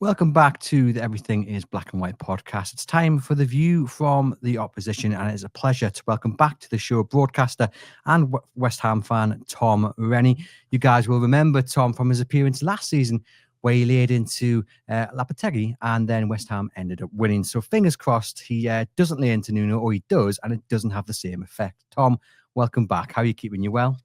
Welcome back to the Everything is Black and White podcast. It's time for the view from the opposition, and it's a pleasure to welcome back to the show broadcaster and West Ham fan Tom Rennie. You guys will remember Tom from his appearance last season where he laid into Lopetegui and then West Ham ended up winning. So fingers crossed he doesn't lay into Nuno, or he does, and it doesn't have the same effect. Tom, welcome back. How are you keeping? You well?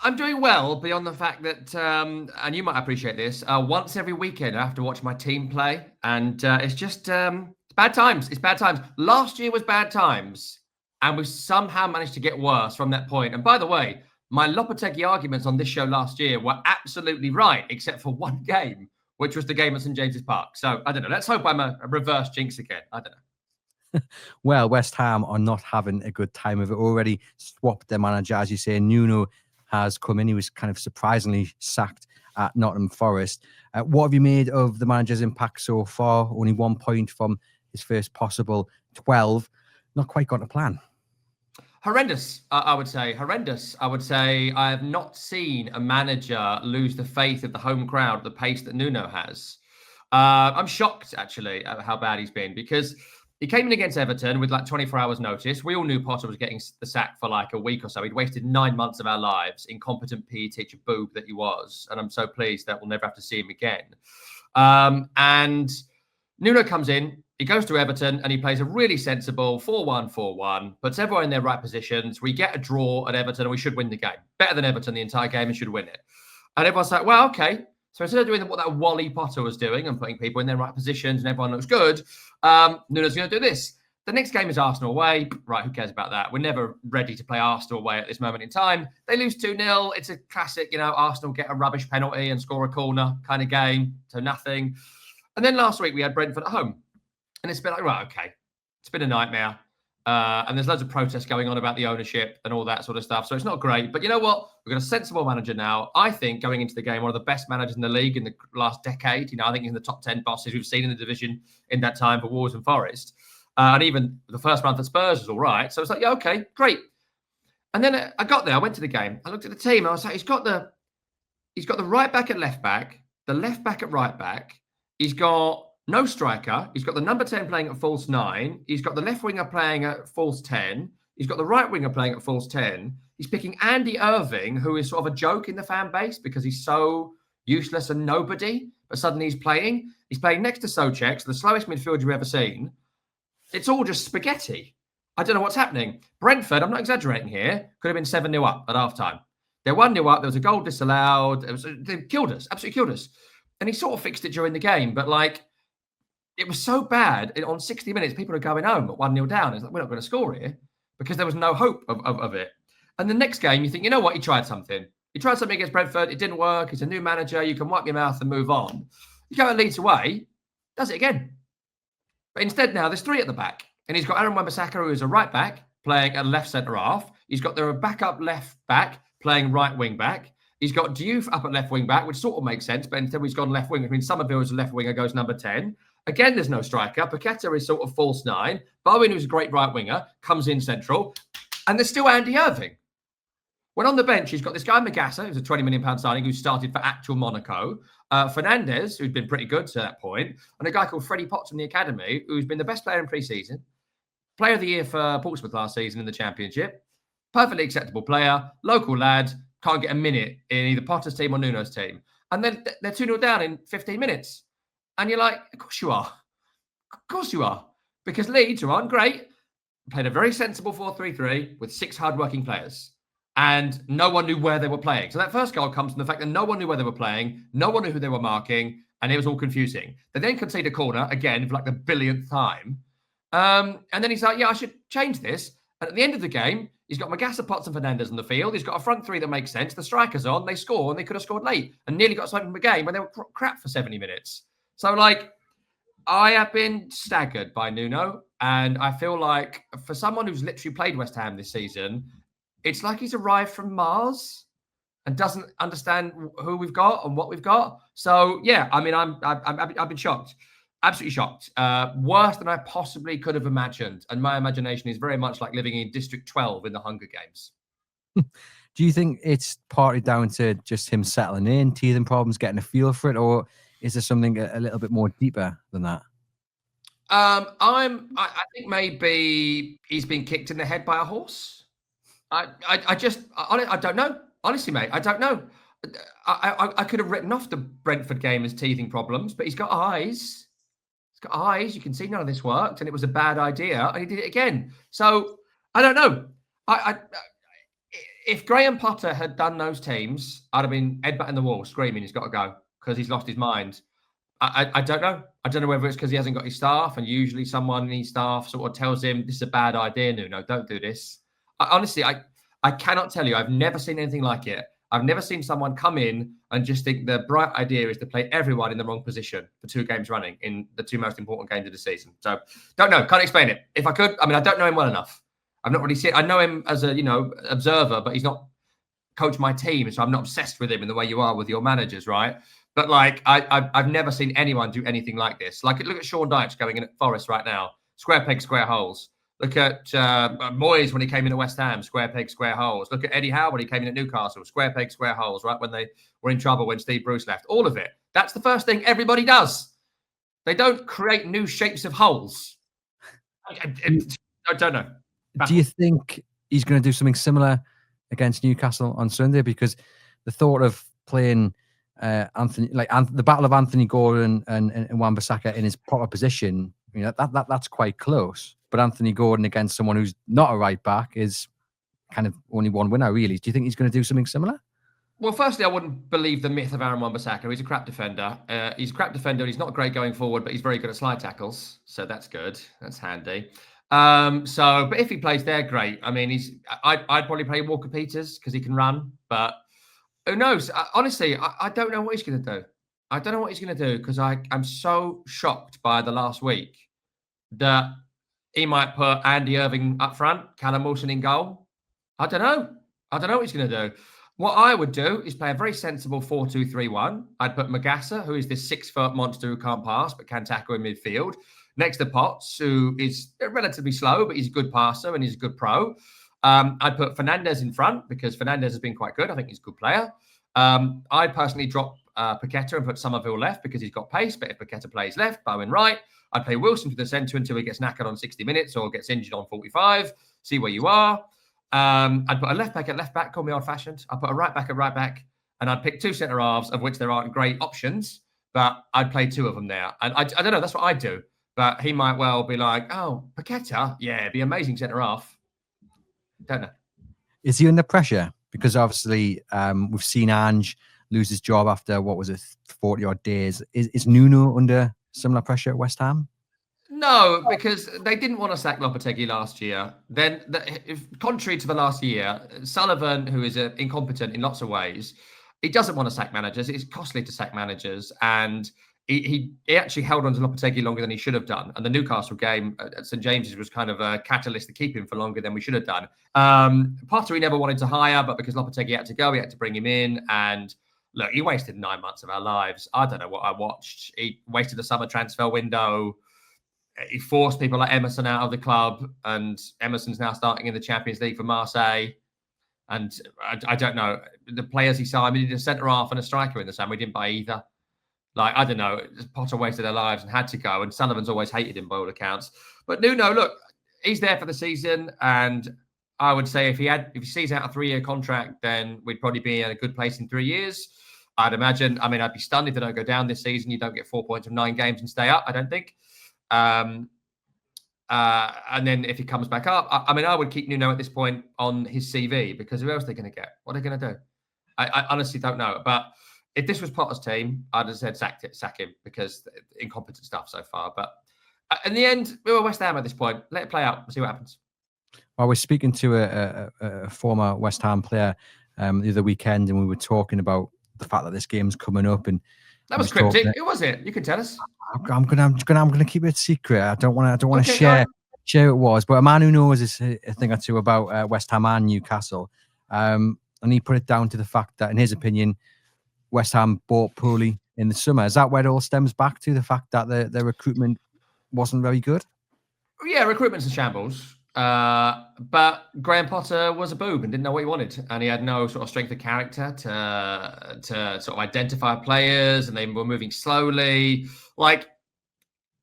I'm doing well beyond the fact that, and you might appreciate this, once every weekend I have to watch my team play, and it's just it's bad times. It's bad times. Last year was bad times, and we somehow managed to get worse from that point. And by the way, my Lopetegui arguments on this show last year were absolutely right, except for one game, which was the game at St James's Park. So I don't know. Let's hope I'm a reverse jinx again. I don't know. Well, West Ham are not having a good time of it. Already swapped their manager, as you say. Nuno has come in. He was kind of surprisingly sacked at Nottingham Forest. What have you made of the manager's impact so far? Only 1 point from his first possible 12. Not quite got a plan. Horrendous, I would say. Horrendous. I would say I have not seen a manager lose the faith of the home crowd at the pace that Nuno has. I'm shocked, actually, at how bad he's been, because he came in against Everton with like 24 hours notice. We all knew Potter was getting the sack for like a week or so. He'd wasted 9 months of our lives, incompetent PE teacher boob that he was. And I'm so pleased that we'll never have to see him again. And Nuno comes in, he goes to Everton and he plays a really sensible 4-1, 4-1, puts everyone in their right positions. We get a draw at Everton and we should win the game. Better than Everton the entire game and should win it. And everyone's like, well, okay. So instead of doing what that Wally Potter was doing and putting people in their right positions and everyone looks good, Nuno's going to do this. The next game is Arsenal away. Right, who cares about that? We're never ready to play Arsenal away at this moment in time. They lose 2-0. It's a classic, Arsenal get a rubbish penalty and score a corner kind of game. So nothing. And then last week we had Brentford at home. And it's been like, right, okay. It's been a nightmare. And there's loads of protests going on about the ownership and all that sort of stuff. So it's not great. But you know what? We've got a sensible manager now. I think going into the game, one of the best managers in the league in the last decade. I think in the top 10 bosses we've seen in the division in that time for Wolves and Forest. And even the first month at Spurs was all right. So it's like, yeah, okay, great. And then I got there. I went to the game. I looked at the team. And I was like, he's got the right back at left back, the left back at right back. He's got no striker. He's got the number 10 playing at false 9. He's got the left winger playing at false 10. He's got the right winger playing at false 10. He's picking Andy Irving, who is sort of a joke in the fan base because he's so useless and nobody, but suddenly he's playing. He's playing next to Souček, the slowest midfielder you've ever seen. It's all just spaghetti. I don't know what's happening. Brentford, I'm not exaggerating here, could have been 7-0 up at halftime. They're 1-0 up. There was a goal disallowed. They killed us, absolutely killed us. And he sort of fixed it during the game, but it was so bad. On 60 minutes, people are going home at 1-0 down. It's like, we're not going to score here because there was no hope of it. And the next game, you think, you know what? He tried something. He tried something against Brentford. It didn't work. He's a new manager. You can wipe your mouth and move on. You go and Leeds away, does it again. But instead now, there's 3 at the back. And he's got Aaron Wan-Bissaka, who is a right back, playing at left centre-half. He's got the backup left back, playing right wing back. He's got Diouf up at left wing back, which sort of makes sense. But instead, he's gone left wing, which means Somerville's left winger goes number 10. Again, there's no striker. Paqueta is sort of false 9. Bowen, who's a great right winger, comes in central. And there's still Andy Irving. When on the bench, he's got this guy, Magassa, who's a £20 million signing, who started for actual Monaco. Fernandez, who's been pretty good to that point. And a guy called Freddie Potts from the academy, who's been the best player in pre-season. Player of the year for Portsmouth last season in the Championship. Perfectly acceptable player. Local lad. Can't get a minute in either Potter's team or Nuno's team. And then they're 2-0 down in 15 minutes. And you're like, of course you are. Of course you are. Because Leeds, who aren't great, played a very sensible 4-3-3 with 6 hard-working players. And no one knew where they were playing. So that first goal comes from the fact that no one knew where they were playing, no one knew who they were marking, and it was all confusing. They then concede a corner, again, for like the billionth time. And then he's like, yeah, I should change this. And at the end of the game, he's got Magassa, Potts and Fernandez on the field. He's got a front 3 that makes sense. The strikers on, they score, and they could have scored late and nearly got something from the game when they were crap for 70 minutes. So, I have been staggered by Nuno, and I feel like for someone who's literally played West Ham this season, it's like he's arrived from Mars and doesn't understand who we've got and what we've got. So, yeah, I mean, I've been shocked. Absolutely shocked. Worse than I possibly could have imagined. And my imagination is very much like living in District 12 in the Hunger Games. Do you think it's partly down to just him settling in, teething problems, getting a feel for it? Or is there something a little bit more deeper than that? I think maybe he's been kicked in the head by a horse. I don't know. Honestly, mate, I don't know. I could have written off the Brentford game as teething problems, but he's got eyes. He's got eyes. You can see none of this worked, and it was a bad idea, and he did it again. So I don't know. If Graham Potter had done those teams, I'd have been headbutting the wall, screaming he's got to go because he's lost his mind. I don't know. I don't know whether it's because he hasn't got his staff, and usually someone in his staff sort of tells him this is a bad idea, Nuno, don't do this. Honestly, I cannot tell you. I've never seen anything like it. I've never seen someone come in and just think the bright idea is to play everyone in the wrong position for 2 games running in the 2 most important games of the season. So don't know. Can't explain it. If I could, I mean, I don't know him well enough. I've not really seen. I know him as a observer, but he's not coached my team, so I'm not obsessed with him in the way you are with your managers, right? But like I've never seen anyone do anything like this. Like look at Sean Dyche going in at Forest right now. Square peg, square holes. Look at Moyes when he came into West Ham, square peg, square holes. Look at Eddie Howe when he came in at Newcastle, square peg, square holes, right? When they were in trouble when Steve Bruce left. All of it. That's the first thing everybody does. They don't create new shapes of holes. I don't know. Do you think he's going to do something similar against Newcastle on Sunday? Because the thought of playing the battle of Anthony Gordon and Wan-Bissaka in his proper position, that's quite close. But Anthony Gordon against someone who's not a right back is kind of only one winner, really. Do you think he's going to do something similar? Well, firstly, I wouldn't believe the myth of Aaron Wan-Bissaka. He's a crap defender. He's not great going forward, but he's very good at slide tackles. So that's good. That's handy. But if he plays there, great. I mean, I'd probably play Walker Peters because he can run, but who knows? Honestly, I don't know what he's going to do. I don't know what he's going to do because I'm so shocked by the last week that he might put Andy Irving up front, Callum Wilson in goal. I don't know. I don't know what he's going to do. What I would do is play a very sensible 4-2-3-1. I'd put Magassa, who is this 6-foot monster who can't pass but can tackle in midfield, next to Potts, who is relatively slow, but he's a good passer and he's a good pro. I'd put Fernandez in front because Fernandez has been quite good. I think he's a good player. I'd personally drop Paqueta and put Somerville left because he's got pace, but if Paqueta plays left, Bowen right. I'd play Wilson to the centre until he gets knackered on 60 minutes or gets injured on 45. See where you are. I'd put a left back at left back, call me old-fashioned. I'd put a right back at right back, and I'd pick 2 centre-halves, of which there aren't great options, but I'd play 2 of them there. And I don't know, that's what I'd do. But he might well be like, oh, Paqueta? Yeah, it'd be amazing centre-half. Don't know. Is he under pressure? Because obviously we've seen Ange lose his job after, 40-odd days. Is Nuno under similar pressure at West Ham? No, because they didn't want to sack Lopetegui last year. Then, contrary to the last year, Sullivan, who is incompetent in lots of ways, he doesn't want to sack managers. It's costly to sack managers. And he actually held on to Lopetegui longer than he should have done. And the Newcastle game at St. James's was kind of a catalyst to keep him for longer than we should have done. Potter, he never wanted to hire, but because Lopetegui had to go, he had to bring him in. And look, he wasted 9 months of our lives. I don't know what I watched. He wasted the summer transfer window. He forced people like Emerson out of the club, and Emerson's now starting in the Champions League for Marseille. And I don't know. The players he signed, he did a centre-half and a striker in the summer. We didn't buy either. Like, I don't know. Potter wasted their lives and had to go, and Sullivan's always hated him by all accounts. But Nuno, look, he's there for the season, and I would say if he sees out a 3-year contract, then we'd probably be in a good place in 3 years. I'd imagine. I mean, I'd be stunned if they don't go down this season. You don't get 4 points from 9 games and stay up, I don't think. And then if he comes back up, I would keep Nuno at this point on his CV because who else are they going to get? What are they going to do? I honestly don't know. But if this was Potter's team, I'd have said sack him because incompetent stuff so far. But in the end, we were West Ham at this point. Let it play out. We'll see what happens. I was speaking to a former West Ham player the other weekend, and we were talking about the fact that this game's coming up. And that was cryptic. Who was it? You can tell us. I'm gonna keep it secret. I don't want to share who it was, but a man who knows a thing or two about West Ham and Newcastle, and he put it down to the fact that, in his opinion, West Ham bought poorly in the summer. Is that where it all stems back to, the fact that their recruitment wasn't very good? Yeah, recruitment's a shambles. But Graham Potter was a boob and didn't know what he wanted, and he had no sort of strength of character to sort of identify players, and they were moving slowly. Like,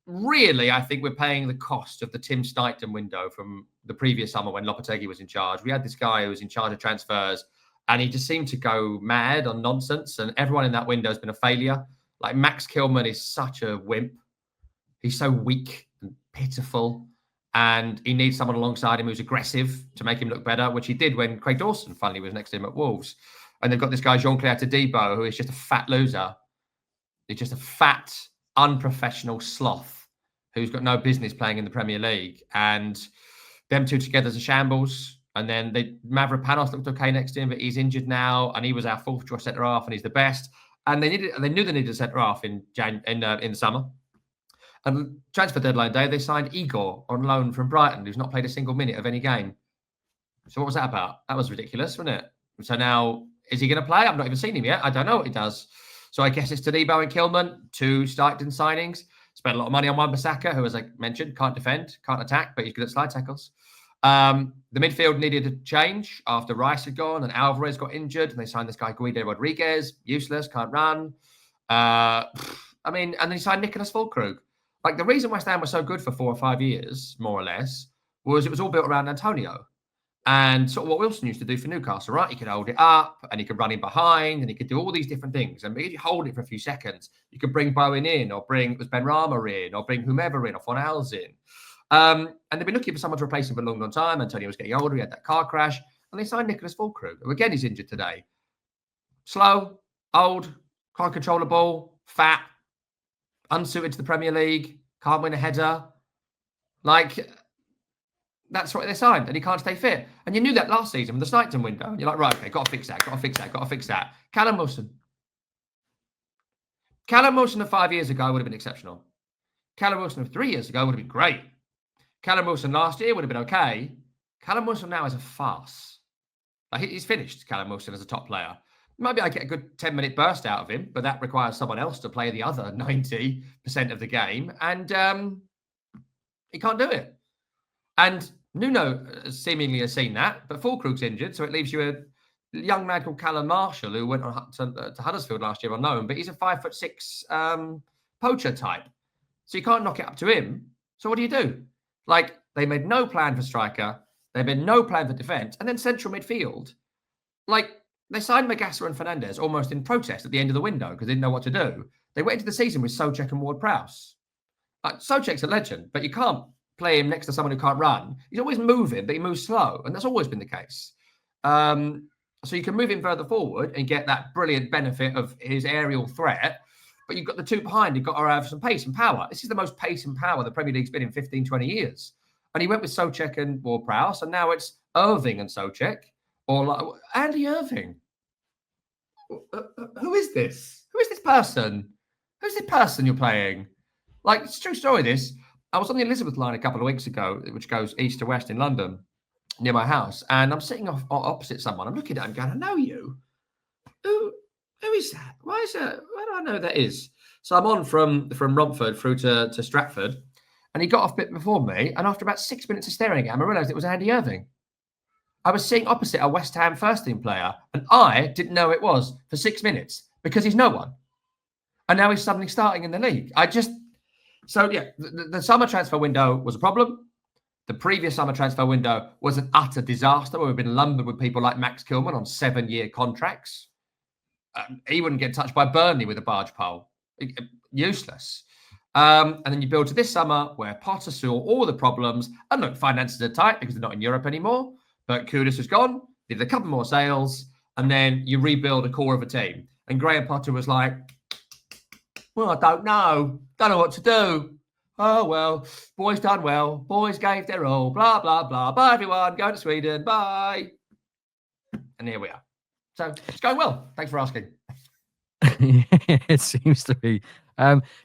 really, I think we're paying the cost of the Tim Steigton window from the previous summer when Lopetegui was in charge. We had this guy who was in charge of transfers, and he just seemed to go mad on nonsense, and everyone in that window has been a failure. Like, Max Kilman is such a wimp. He's so weak and pitiful, and he needs someone alongside him who's aggressive to make him look better, which he did when Craig Dawson finally was next to him at Wolves. And they've got this guy, Jean-Claire Todibo, who is just a fat loser. He's just a fat, unprofessional sloth who's got no business playing in the Premier League. And them two together is a shambles. And then Mavropanos looked okay next to him, but he's injured now, and he was our fourth choice centre half, and he's the best. And they knew they needed a centre half in the summer. And transfer deadline day, they signed Igor on loan from Brighton, who's not played a single minute of any game. So what was that about? That was ridiculous, wasn't it? So now, is he going to play? I've not even seen him yet. I don't know what he does. So I guess it's Todibo and Kilman, two Steigton signings. Spent a lot of money on Wan-Bissaka, who, as I mentioned, can't defend, can't attack, but he's good at slide tackles. The midfield needed a change after Rice had gone and Alvarez got injured, and they signed this guy, Guido Rodriguez, useless, can't run. And then he signed Nicholas Füllkrug. Like, the reason West Ham was so good for 4 or 5 years, more or less, was it was all built around Antonio. And sort of what Wilson used to do for Newcastle, right? He could hold it up, and he could run in behind, and he could do all these different things. And if you hold it for a few seconds, you could bring Bowen in, or it was Ben Rama in, or bring whomever in, or Fornals in. And they've been looking for someone to replace him for a long, long time. Antonio was getting older. He had that car crash. And they signed Nicholas Füllkrug, who, again, is injured today. Slow, old, can't control the ball, fat, unsuited to the Premier League, can't win a header. Like, that's what they signed, and he can't stay fit. And you knew that last season with the Steigton window. And you're like, right, okay, got to fix that. Callum Wilson of 5 years ago would have been exceptional. Callum Wilson of 3 years ago would have been great. Callum Wilson last year would have been okay. Callum Wilson now is a farce. Like, he's finished, Callum Wilson, as a top player. Maybe I get a good 10-minute burst out of him, but that requires someone else to play the other 90% of the game, and he can't do it. And Nuno seemingly has seen that, but Füllkrug's injured, so it leaves you a young man called Callum Marshall, who went on to Huddersfield last year on loan, but he's a 5'6" poacher type. So you can't knock it up to him. So what do you do? Like, they made no plan for striker, they made no plan for defence, and then central midfield. Like, they signed Magassa and Fernandez almost in protest at the end of the window because they didn't know what to do. They went into the season with Souček and Ward-Prowse. Souček's a legend, but you can't play him next to someone who can't run. He's always moving, but he moves slow, and that's always been the case. So you can move him further forward and get that brilliant benefit of his aerial threat, but you've got the two behind who've got to have some pace and power. This is the most pace and power the Premier League's been in 15, 20 years. And he went with Souček and Ward-Prowse, and now it's Irving and Souček, or like Andy Irving. Who is this? Who is this person? Who's this person you're playing? Like, it's a true story, this. I was on the Elizabeth line a couple of weeks ago, which goes east to west in London, near my house, and I'm sitting opposite someone. I'm looking at him going, I know you. Who is that? Why do I know who that is? So I'm on from Romford through to Stratford, and he got off a bit before me, and after about 6 minutes of staring at him, I realised it was Andy Irving. I was sitting opposite a West Ham first-team player, and I didn't know it was for 6 minutes because he's no one. And now he's suddenly starting in the league. So, yeah, the summer transfer window was a problem. The previous summer transfer window was an utter disaster where we've been lumbered with people like Max Kilman on 7-year contracts. He wouldn't get touched by Burnley with a barge pole. Useless. And then you build to this summer where Potter saw all the problems. And look, finances are tight because they're not in Europe anymore. But Kudus is gone. They did a couple more sales. And then you rebuild a core of a team. And Graham Potter was like, well, I don't know. Don't know what to do. Oh, well, boys done well. Boys gave their all. Blah, blah, blah. Bye, everyone. Go to Sweden. Bye. And here we are. So it's going well. Thanks for asking. It seems to be.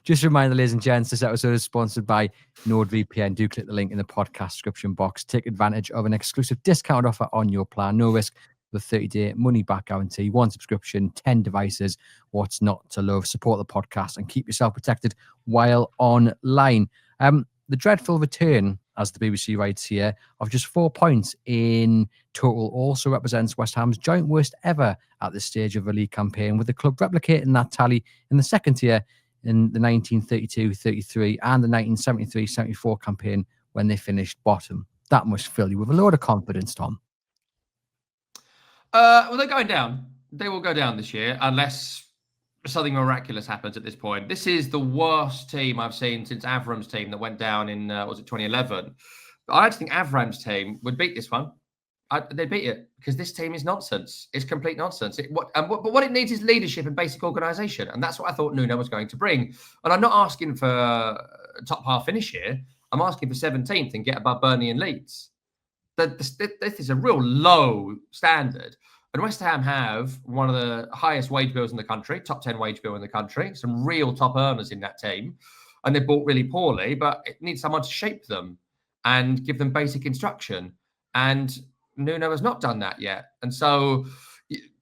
Just a reminder, ladies and gents, this episode is sponsored by NordVPN. Do click the link in the podcast description box. Take advantage of an exclusive discount offer on your plan. No risk. The 30-day money-back guarantee, 1 subscription, 10 devices. What's not to love? Support the podcast and keep yourself protected while online. The dreadful return as the BBC writes here, of just 4 points in total also represents West Ham's joint worst ever at this stage of a league campaign, with the club replicating that tally in the second tier in the 1932-33 and the 1973-74 campaign when they finished bottom. That must fill you with a load of confidence, Tom. Well, they're going down. They will go down this year unless something miraculous happens at this point. This is the worst team I've seen since Avram's team that went down in, was it 2011? But I actually think Avram's team would beat this one. They'd beat it because this team is nonsense. It's complete nonsense. But what it needs is leadership and basic organisation. And that's what I thought Nuno was going to bring. And I'm not asking for a top half finish here. I'm asking for 17th and get above Burnley and Leeds. This is a real low standard. And West Ham have one of the highest wage bills in the country, top 10 wage bill in the country, some real top earners in that team. And they bought really poorly, but it needs someone to shape them and give them basic instruction. And Nuno has not done that yet. And so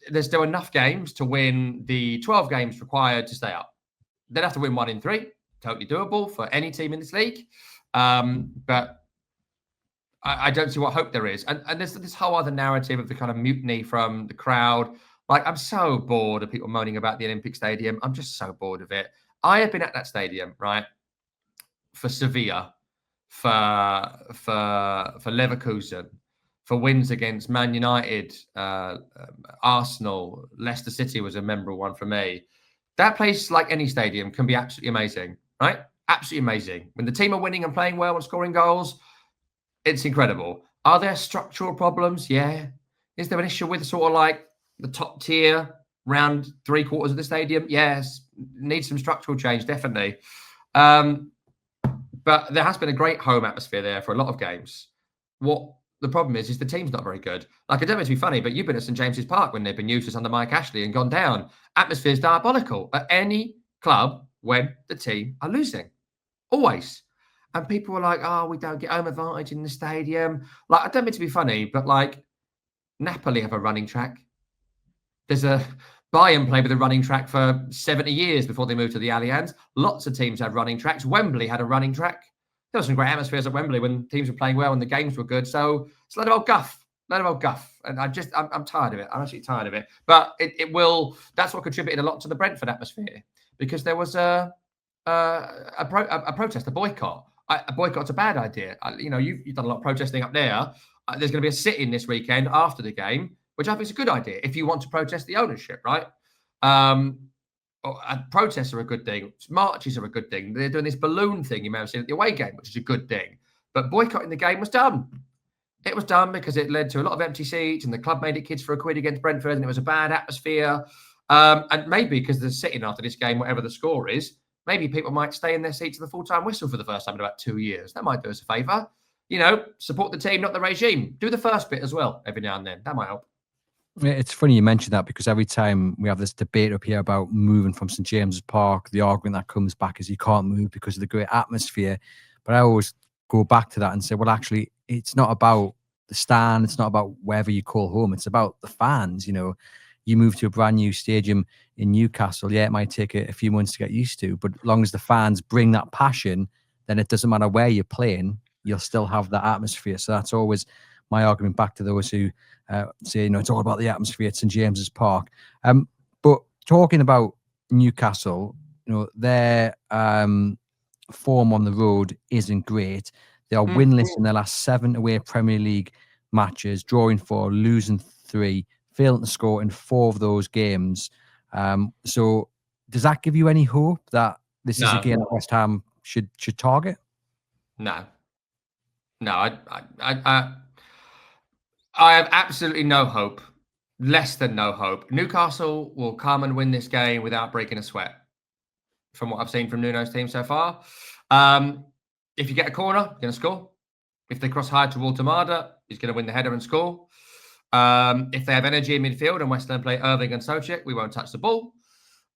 there's still enough games to win the 12 games required to stay up. They'd have to win 1 in 3, totally doable for any team in this league. But I don't see what hope there is. And there's this whole other narrative of the kind of mutiny from the crowd. Like, I'm so bored of people moaning about the Olympic Stadium. I'm just so bored of it. I have been at that stadium, right, for Sevilla, for Leverkusen, for wins against Man United, Arsenal, Leicester City was a memorable one for me. That place, like any stadium, can be absolutely amazing, right? Absolutely amazing. When the team are winning and playing well and scoring goals, it's incredible. Are there structural problems? Yeah. Is there an issue with sort of like the top tier, round 3/4 of the stadium? Yes. Needs some structural change, definitely. But there has been a great home atmosphere there for a lot of games. What the problem is the team's not very good. Like, I don't mean to be funny, but you've been at St James's Park when they've been used as under Mike Ashley and gone down. Atmosphere's diabolical at any club when the team are losing. Always. And people were like, oh, we don't get home advantage in the stadium. Like, I don't mean to be funny, but like, Napoli have a running track. There's a Bayern played with a running track for 70 years before they moved to the Allianz. Lots of teams had running tracks. Wembley had a running track. There were some great atmospheres at Wembley when teams were playing well and the games were good. So it's a lot of old guff. And I'm tired of it. I'm actually tired of it. But it will, that's what contributed a lot to the Brentford atmosphere, because there was a protest, a boycott. A boycott's a bad idea. You've done a lot of protesting up there. There's going to be a sit-in this weekend after the game, which I think is a good idea if you want to protest the ownership, right? Protests are a good thing. Marches are a good thing. They're doing this balloon thing you may have seen at the away game, which is a good thing. But boycotting the game was done. It was done because it led to a lot of empty seats, and the club made it kids for a quid against Brentford, and it was a bad atmosphere. And maybe because they're sitting after this game, whatever the score is, maybe people might stay in their seats at the full-time whistle for the first time in about 2 years. That might do us a favour. Support the team, not the regime. Do the first bit as well every now and then. That might help. It's funny you mentioned that, because every time we have this debate up here about moving from St James's Park, the argument that comes back is you can't move because of the great atmosphere. But I always go back to that and say, well, actually, it's not about the stand. It's not about wherever you call home. It's about the fans. You move to a brand new stadium in Newcastle. Yeah, it might take a few months to get used to, but as long as the fans bring that passion, then it doesn't matter where you're playing, you'll still have that atmosphere. So that's always my argument back to those who say, it's all about the atmosphere at St James's Park. But talking about Newcastle, their form on the road isn't great. They are winless in their last 7 away Premier League matches, drawing 4, losing 3, failing to score in 4 of those games. So does that give you any hope that this is a game that West Ham should target? No. I have absolutely no hope, less than no hope. Newcastle will come and win this game without breaking a sweat, from what I've seen from Nuno's team so far. If you get a corner, you're going to score. If they cross high towards Tamada, he's going to win the header and score. If they have energy in midfield and West Ham play Irving and Soucek, we won't touch the ball.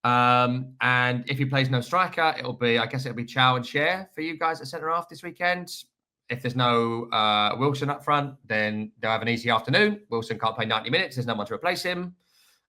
And if he plays no striker, it'll be Chow and Cher for you guys at centre-half this weekend. If there's no Wilson up front, then they'll have an easy afternoon. Wilson can't play 90 minutes. There's no one to replace him.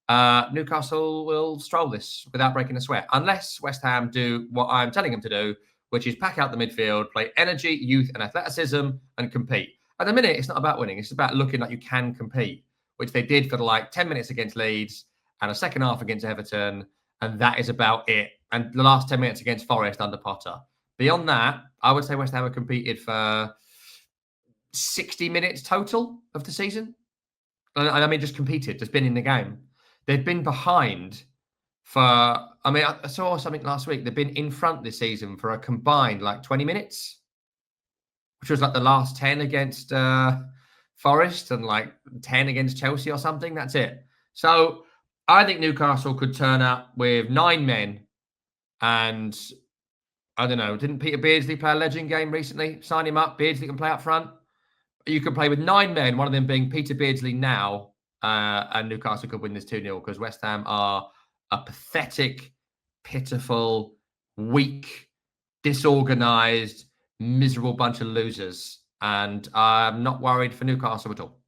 Newcastle will stroll this without breaking a sweat, unless West Ham do what I'm telling them to do, which is pack out the midfield, play energy, youth, and athleticism, and compete. At the minute, it's not about winning. It's about looking like you can compete, which they did for like 10 minutes against Leeds and a second half against Everton. And that is about it. And the last 10 minutes against Forest under Potter. Beyond that, I would say West Ham have competed for 60 minutes total of the season. And I mean, just competed, just been in the game. They've been behind for, I mean, I saw something last week. They've been in front this season for a combined like 20 minutes, which was like the last 10 against Forest and like 10 against Chelsea or something. That's it. So I think Newcastle could turn up with 9 men. And I don't know, didn't Peter Beardsley play a legend game recently? Sign him up. Beardsley can play up front. You could play with 9 men, one of them being Peter Beardsley now, and Newcastle could win this 2-0 because West Ham are a pathetic, pitiful, weak, disorganised, miserable bunch of losers. And I'm not worried for Newcastle at all.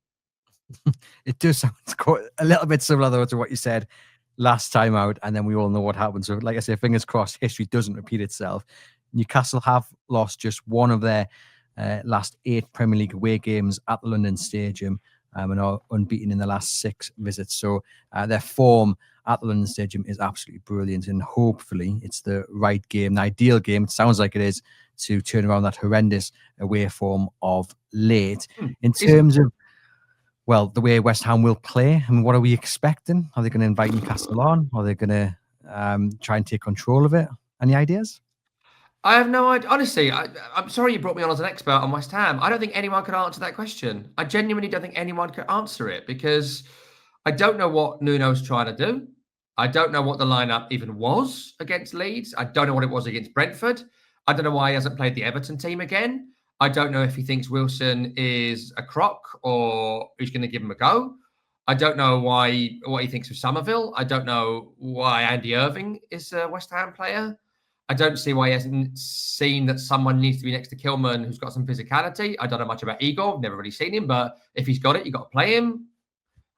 It does sound quite a little bit similar though to what you said last time out, and then we all know what happened. So, like I say, fingers crossed, history doesn't repeat itself. Newcastle have lost just one of their last 8 Premier League away games at the London Stadium, and are unbeaten in the last 6 visits. So their form at the London Stadium is absolutely brilliant, and hopefully it's the right game, the ideal game. It sounds like it is, to turn around that horrendous away form of late. In terms of, well, the way West Ham will play, I mean, what are we expecting? Are they going to invite Newcastle on? Are they going to try and take control of it? Any ideas? I have no idea. Honestly, I'm sorry you brought me on as an expert on West Ham. I don't think anyone could answer that question. I genuinely don't think anyone could answer it because I don't know what Nuno's trying to do. I don't know what the lineup even was against Leeds. I don't know what it was against Brentford. I don't know why he hasn't played the Everton team again. I don't know if he thinks Wilson is a crock or he's going to give him a go. I don't know what he thinks of Somerville. I don't know why Andy Irving is a West Ham player. I don't see why he hasn't seen that someone needs to be next to Kilman who's got some physicality. I don't know much about Igor. Never really seen him, but if he's got it, you've got to play him.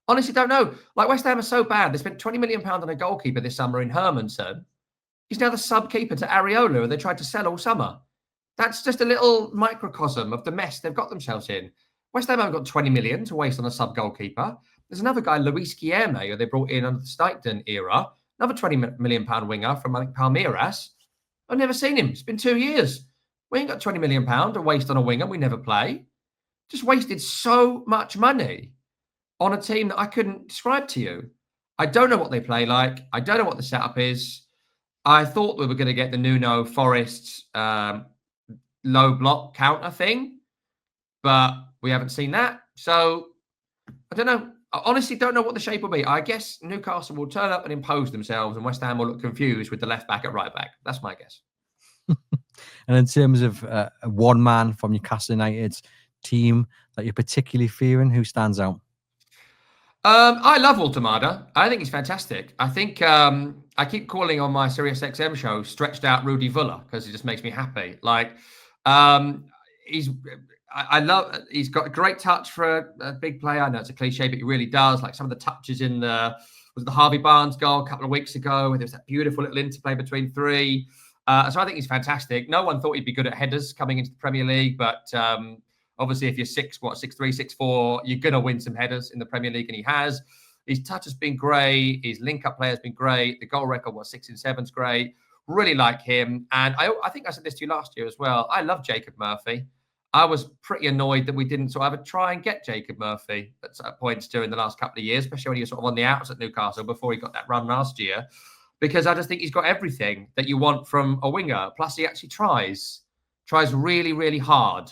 Honestly, don't know. Like, West Ham are so bad. They spent £20 million on a goalkeeper this summer in Hermanson. He's now the sub-keeper to Areola, who they tried to sell all summer. That's just a little microcosm of the mess they've got themselves in. West Ham haven't got 20 million to waste on a sub-goalkeeper. There's another guy, Luis Guilherme, who they brought in under the Steigden era. Another £20 million winger from, I think, Palmeiras. I've never seen him. It's been 2 years. We ain't got £20 million to waste on a winger we never play. Just wasted so much money on a team that I couldn't describe to you. I don't know what they play like. I don't know what the setup is. I thought we were going to get the Nuno Forest low block counter thing, but we haven't seen that. So I don't know. I honestly don't know what the shape will be. I guess Newcastle will turn up and impose themselves, and West Ham will look confused with the left back at right back. That's my guess. And in terms of one man from Newcastle United's team that you're particularly fearing, who stands out? I love Altamada. I think he's fantastic. I think I keep calling on my Sirius XM show stretched out Rudy Vuller because it just makes me happy. Like, he's got a great touch for a big player. I know it's a cliche, but he really does. Like, some of the touches in the Harvey Barnes goal a couple of weeks ago, where there was that beautiful little interplay between three. So I think he's fantastic. No one thought he'd be good at headers coming into the Premier League, but obviously, if you're 6'3", 6'4", you're going to win some headers in the Premier League, and he has. His touch has been great. His link-up play has been great. The goal record, 6 in 7 is great. Really like him. And I think I said this to you last year as well. I love Jacob Murphy. I was pretty annoyed that we didn't sort of try and get Jacob Murphy at points during the last couple of years, especially when he was sort of on the outs at Newcastle before he got that run last year, because I just think he's got everything that you want from a winger. Plus, he actually tries really, really hard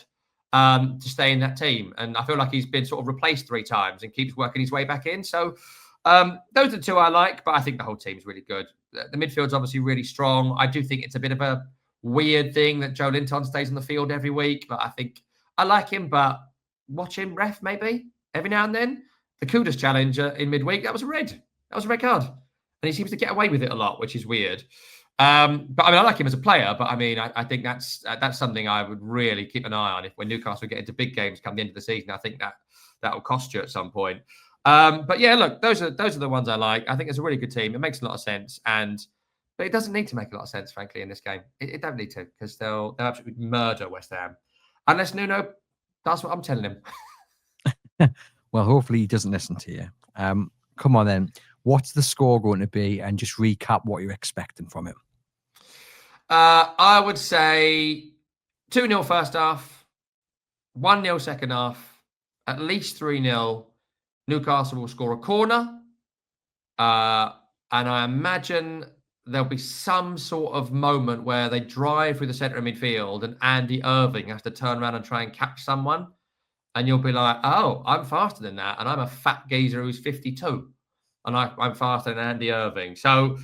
to stay in that team. And I feel like he's been sort of replaced 3 times and keeps working his way back in. So those are the 2 I like, but I think the whole team's really good. The midfield's obviously really strong. I do think it's a bit of a weird thing that Joe Linton stays on the field every week, but I think I like him, but watch him ref maybe every now and then. The Kudus challenge in midweek, that was a red card. And he seems to get away with it a lot, which is weird. But I mean, I like him as a player, but I mean, I think that's something I would really keep an eye on. If when Newcastle get into big games come the end of the season, I think that will cost you at some point. But yeah, look, those are the ones I like. I think it's a really good team. It makes a lot of sense. And But it doesn't need to make a lot of sense, frankly, in this game. It don't need to, because they'll absolutely murder West Ham. Unless Nuno does what I'm telling him. Well, hopefully he doesn't listen to you. Come on then. What's the score going to be? And just recap what you're expecting from it. I would say 2-0 first half, 1-0 second half, at least 3-0. Newcastle will score a corner. And I imagine there'll be some sort of moment where they drive through the centre of midfield and Andy Irving has to turn around and try and catch someone. And you'll be like, oh, I'm faster than that. And I'm a fat geezer who's 52. And I'm faster than Andy Irving. So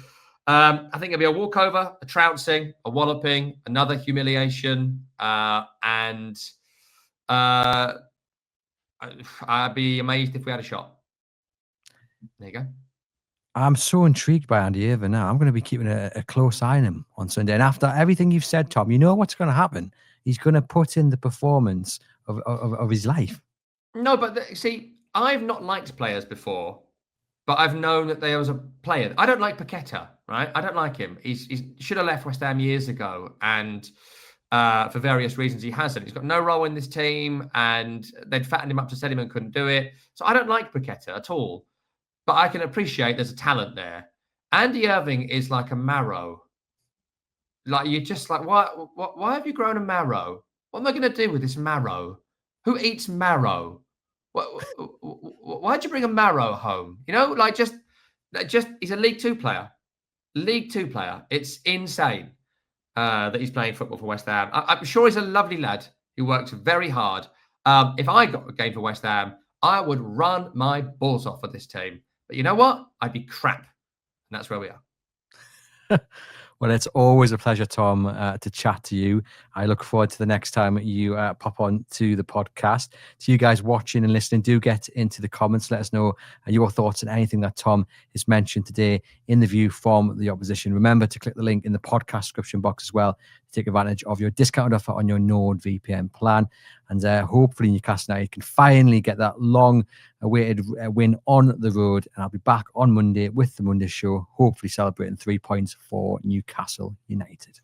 I think it'll be a walkover, a trouncing, a walloping, another humiliation. And I'd be amazed if we had a shot. There you go. I'm so intrigued by Andy Irving now. I'm going to be keeping a close eye on him on Sunday. And after everything you've said, Tom, you know what's going to happen. He's going to put in the performance of his life. No, but see, I've not liked players before, but I've known that there was a player. I don't like Paqueta, right? I don't like him. He should have left West Ham years ago. And for various reasons, he hasn't. He's got no role in this team. And they'd fattened him up to Sediment, couldn't do it. So I don't like Paqueta at all. But I can appreciate there's a talent there. Andy Irving is like a marrow. Like, you're just like, why have you grown a marrow? What am I going to do with this marrow? Who eats marrow? Why'd you bring a marrow home? You know, like just he's a League Two player. League Two player. It's insane that he's playing football for West Ham. I'm sure he's a lovely lad who works very hard. If I got a game for West Ham, I would run my balls off for this team. But you know what? I'd be crap. And that's where we are. Well, it's always a pleasure, Tom, to chat to you. I look forward to the next time you pop on to the podcast. To you guys watching and listening, do get into the comments. Let us know your thoughts on anything that Tom has mentioned today in the view from the opposition. Remember to click the link in the podcast description box as well to take advantage of your discounted offer on your NordVPN plan. And hopefully Newcastle United can finally get that long-awaited win on the road. And I'll be back on Monday with the Monday show, hopefully celebrating 3 points for Newcastle United.